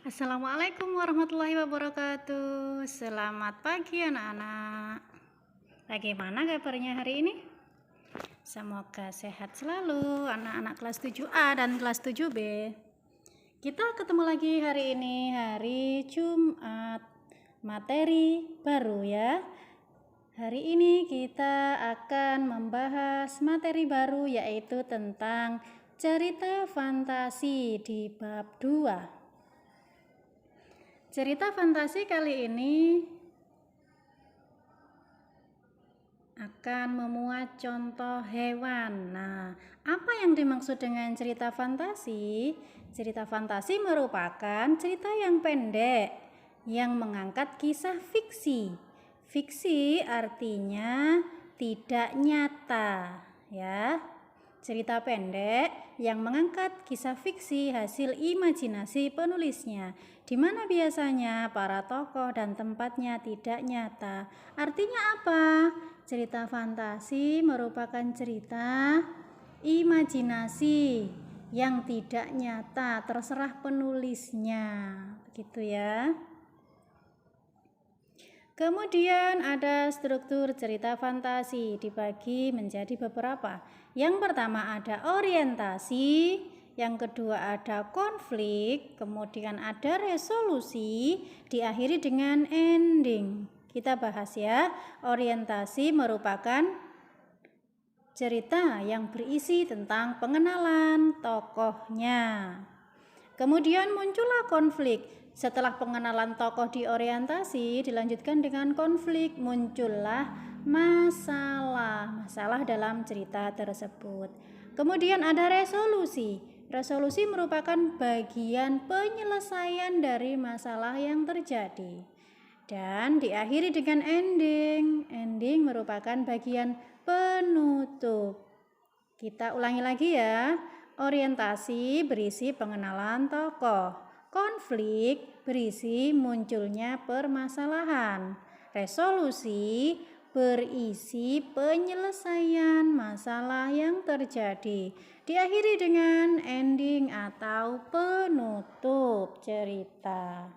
Assalamualaikum warahmatullahi wabarakatuh. Selamat pagi anak-anak. Bagaimana kabarnya hari ini? Semoga sehat selalu anak-anak kelas 7A dan kelas 7B. Kita ketemu lagi hari ini, hari Jumat. Materi baru ya. Hari ini kita akan membahas materi baru, yaitu tentang cerita fantasi di bab 2. Cerita fantasi kali ini akan memuat contoh hewan. Nah, apa yang dimaksud dengan cerita fantasi? Cerita fantasi merupakan cerita yang pendek yang mengangkat kisah fiksi. Fiksi artinya tidak nyata, ya. Cerita pendek yang mengangkat kisah fiksi hasil imajinasi penulisnya, di mana biasanya para tokoh dan tempatnya tidak nyata. Artinya apa? Cerita fantasi merupakan cerita imajinasi yang tidak nyata, terserah penulisnya. Begitu ya. Kemudian ada struktur cerita fantasi dibagi menjadi beberapa. Yang pertama ada orientasi, yang kedua ada konflik, kemudian ada resolusi, diakhiri dengan ending. Kita bahas ya. Orientasi merupakan cerita yang berisi tentang pengenalan tokohnya. Kemudian muncullah konflik. Setelah pengenalan tokoh di orientasi, dilanjutkan dengan konflik, muncullah masalah dalam cerita tersebut. Kemudian ada resolusi. Resolusi merupakan bagian penyelesaian dari masalah yang terjadi. Dan diakhiri dengan ending. Ending merupakan bagian penutup. Kita ulangi lagi ya. Orientasi berisi pengenalan tokoh. Konflik berisi munculnya permasalahan. Resolusi berisi penyelesaian masalah yang terjadi. Diakhiri dengan ending atau penutup cerita.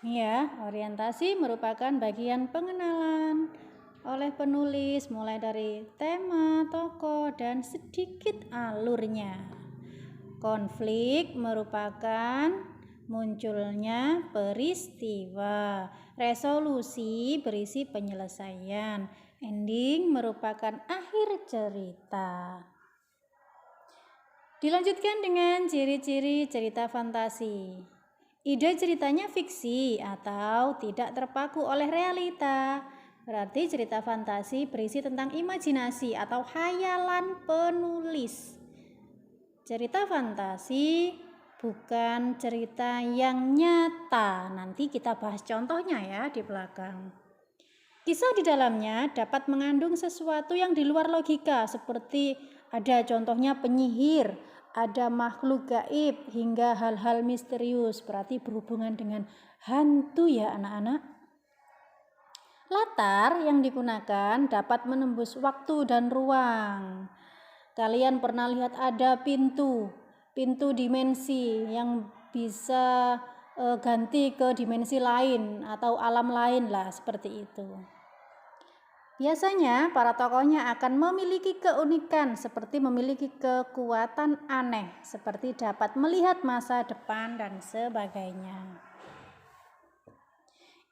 Ya, orientasi merupakan bagian pengenalan oleh penulis mulai dari tema, tokoh, dan sedikit alurnya. Konflik merupakan munculnya peristiwa. Resolusi berisi penyelesaian. Ending merupakan akhir cerita. Dilanjutkan dengan ciri-ciri cerita fantasi. Ide ceritanya fiksi atau tidak terpaku oleh realita. Berarti cerita fantasi berisi tentang imajinasi atau khayalan penulis. Cerita fantasi bukan cerita yang nyata. Nanti kita bahas contohnya ya di belakang. Kisah di dalamnya dapat mengandung sesuatu yang di luar logika, seperti ada contohnya penyihir, ada makhluk gaib, hingga hal-hal misterius, berarti berhubungan dengan hantu ya anak-anak. Latar yang digunakan dapat menembus waktu dan ruang. Kalian pernah lihat ada pintu dimensi yang bisa ganti ke dimensi lain atau alam lain lah, seperti itu. Biasanya para tokohnya akan memiliki keunikan seperti memiliki kekuatan aneh, seperti dapat melihat masa depan dan sebagainya.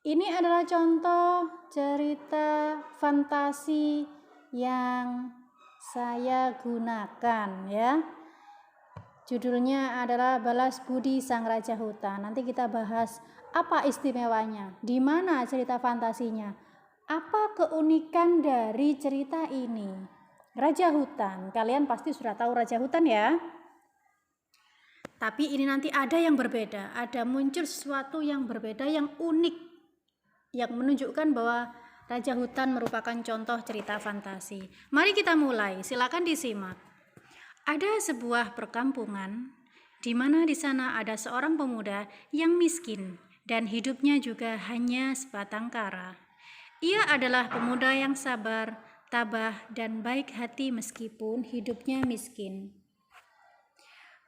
Ini adalah contoh cerita fantasi yang saya gunakan ya. Judulnya adalah Balas Budi Sang Raja Hutan. Nanti kita bahas apa istimewanya, di mana cerita fantasinya, apa keunikan dari cerita ini. Raja Hutan, kalian pasti sudah tahu Raja Hutan ya. Tapi ini nanti ada yang berbeda, ada muncul sesuatu yang berbeda, yang unik, yang menunjukkan bahwa Raja Hutan merupakan contoh cerita fantasi. Mari kita mulai, silakan disimak. Ada sebuah perkampungan di mana di sana ada seorang pemuda yang miskin dan hidupnya juga hanya sebatang kara. Ia adalah pemuda yang sabar, tabah, dan baik hati meskipun hidupnya miskin.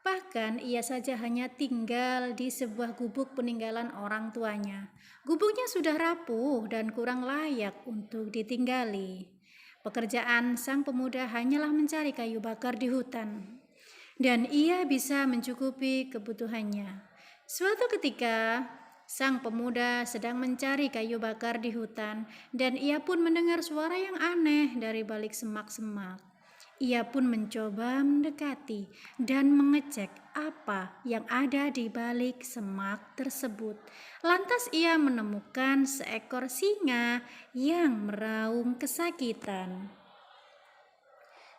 Bahkan Bahkan ia saja hanya tinggal di sebuah gubuk peninggalan orang tuanya. Gubuknya sudah rapuh dan kurang layak untuk ditinggali. Pekerjaan sang pemuda hanyalah mencari kayu bakar di hutan, dan ia bisa mencukupi kebutuhannya. Suatu ketika, sang pemuda sedang mencari kayu bakar di hutan, dan ia pun mendengar suara yang aneh dari balik semak-semak. Ia pun mencoba mendekati dan mengecek apa yang ada di balik semak tersebut. Lantas ia menemukan seekor singa yang meraung kesakitan.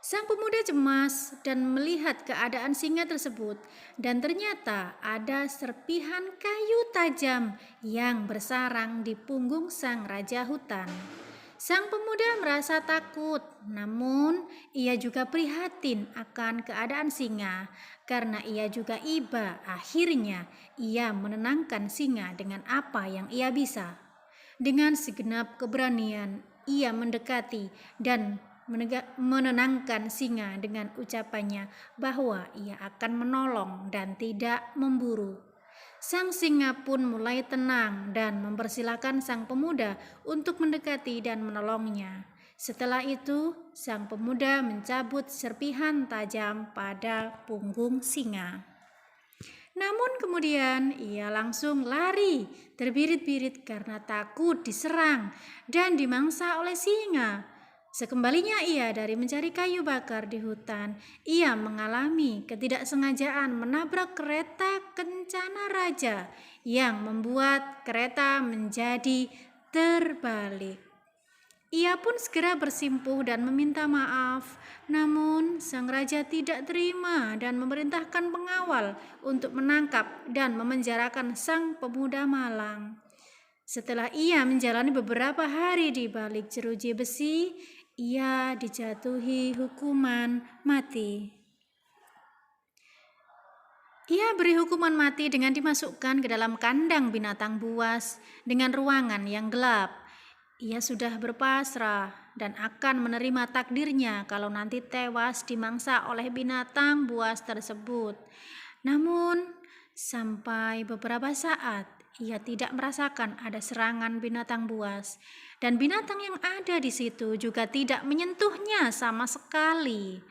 Sang pemuda cemas dan melihat keadaan singa tersebut, dan ternyata ada serpihan kayu tajam yang bersarang di punggung sang raja hutan. Sang pemuda merasa takut, namun ia juga prihatin akan keadaan singa karena ia juga iba. Akhirnya ia menenangkan singa dengan apa yang ia bisa. Dengan segenap keberanian, ia mendekati dan menenangkan singa dengan ucapannya bahwa ia akan menolong dan tidak memburu. Sang singa pun mulai tenang dan mempersilahkan sang pemuda untuk mendekati dan menolongnya. Setelah itu, sang pemuda mencabut serpihan tajam pada punggung singa. Namun kemudian ia langsung lari terbirit-birit karena takut diserang dan dimangsa oleh singa. Sekembalinya ia dari mencari kayu bakar di hutan, ia mengalami ketidaksengajaan menabrak kereta kencana raja yang membuat kereta menjadi terbalik. Ia pun segera bersimpuh dan meminta maaf, namun sang raja tidak terima dan memerintahkan pengawal untuk menangkap dan memenjarakan sang pemuda malang. Setelah ia menjalani beberapa hari di balik jeruji besi, ia dijatuhi hukuman mati. Ia beri hukuman mati dengan dimasukkan ke dalam kandang binatang buas dengan ruangan yang gelap. Ia sudah berpasrah dan akan menerima takdirnya kalau nanti tewas dimangsa oleh binatang buas tersebut. Namun, sampai beberapa saat ia tidak merasakan ada serangan binatang buas, dan binatang yang ada di situ juga tidak menyentuhnya sama sekali.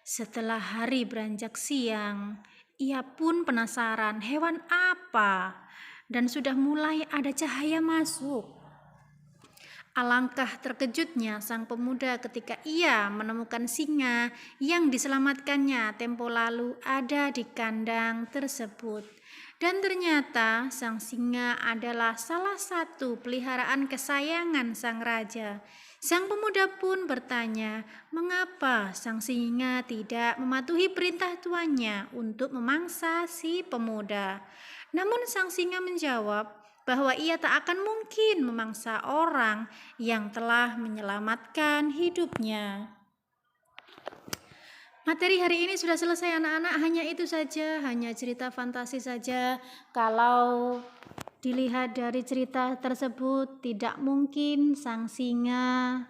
Setelah hari beranjak siang, ia pun penasaran hewan apa, dan sudah mulai ada cahaya masuk. Alangkah terkejutnya sang pemuda ketika ia menemukan singa yang diselamatkannya tempo lalu ada di kandang tersebut. Dan ternyata sang singa adalah salah satu peliharaan kesayangan sang raja. Sang pemuda pun bertanya, mengapa sang singa tidak mematuhi perintah tuannya untuk memangsa si pemuda. Namun sang singa menjawab bahwa ia tak akan mungkin memangsa orang yang telah menyelamatkan hidupnya. Materi hari ini sudah selesai anak-anak, hanya itu saja, hanya cerita fantasi saja. Kalau dilihat dari cerita tersebut, tidak mungkin sang singa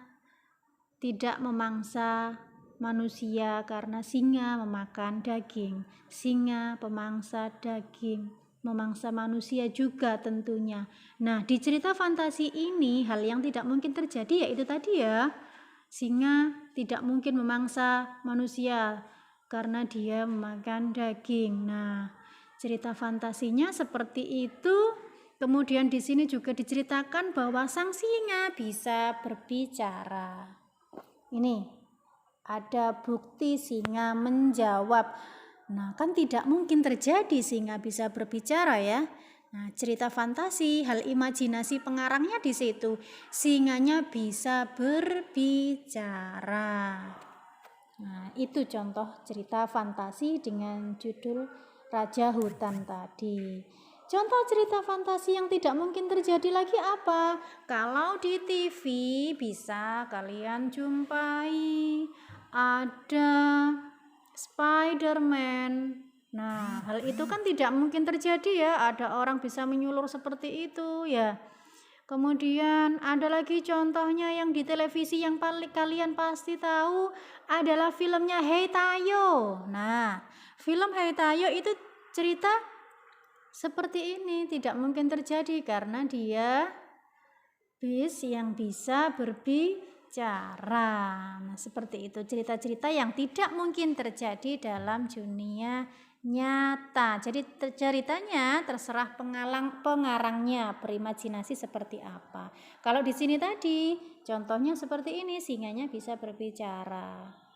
tidak memangsa manusia karena singa memakan daging. Singa pemangsa daging, memangsa manusia juga tentunya. Nah, di cerita fantasi ini hal yang tidak mungkin terjadi yaitu tadi ya, singa tidak mungkin memangsa manusia karena dia memakan daging. Nah, cerita fantasinya seperti itu. Kemudian di sini juga diceritakan bahwa sang singa bisa berbicara. Ini ada bukti singa menjawab. Nah, kan tidak mungkin terjadi singa bisa berbicara ya. Nah, cerita fantasi, hal imajinasi pengarangnya di situ. Singanya bisa berbicara. Nah, itu contoh cerita fantasi dengan judul Raja Hutan tadi. Contoh cerita fantasi yang tidak mungkin terjadi lagi apa? Kalau di TV bisa kalian jumpai ada Spider-Man. Nah, hal itu kan tidak mungkin terjadi ya, ada orang bisa menyulur seperti itu ya. Kemudian ada lagi contohnya yang di televisi yang paling kalian pasti tahu adalah filmnya Hey Tayo. Nah, film Haitayo itu cerita seperti ini tidak mungkin terjadi karena dia bis yang bisa berbicara. Nah, seperti itu cerita-cerita yang tidak mungkin terjadi dalam dunia nyata. Jadi ceritanya terserah pengarangnya berimajinasi seperti apa. Kalau di sini tadi contohnya seperti ini, singanya bisa berbicara.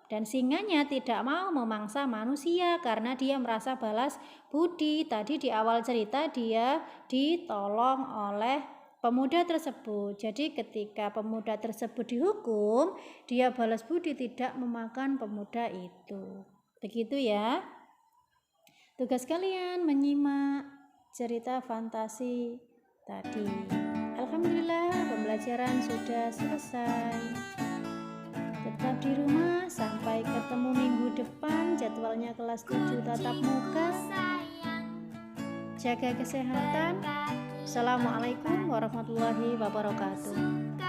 Dan singanya tidak mau memangsa manusia karena dia merasa balas budi. Tadi di awal cerita dia ditolong oleh pemuda tersebut. Jadi ketika pemuda tersebut dihukum, dia balas budi tidak memakan pemuda itu. Begitu ya. Tugas kalian menyimak cerita fantasi tadi. Alhamdulillah pembelajaran sudah selesai. Tetap di rumah sampai ketemu minggu depan, jadwalnya kelas 7 tatap muka. Jaga kesehatan. Assalamualaikum warahmatullahi wabarakatuh.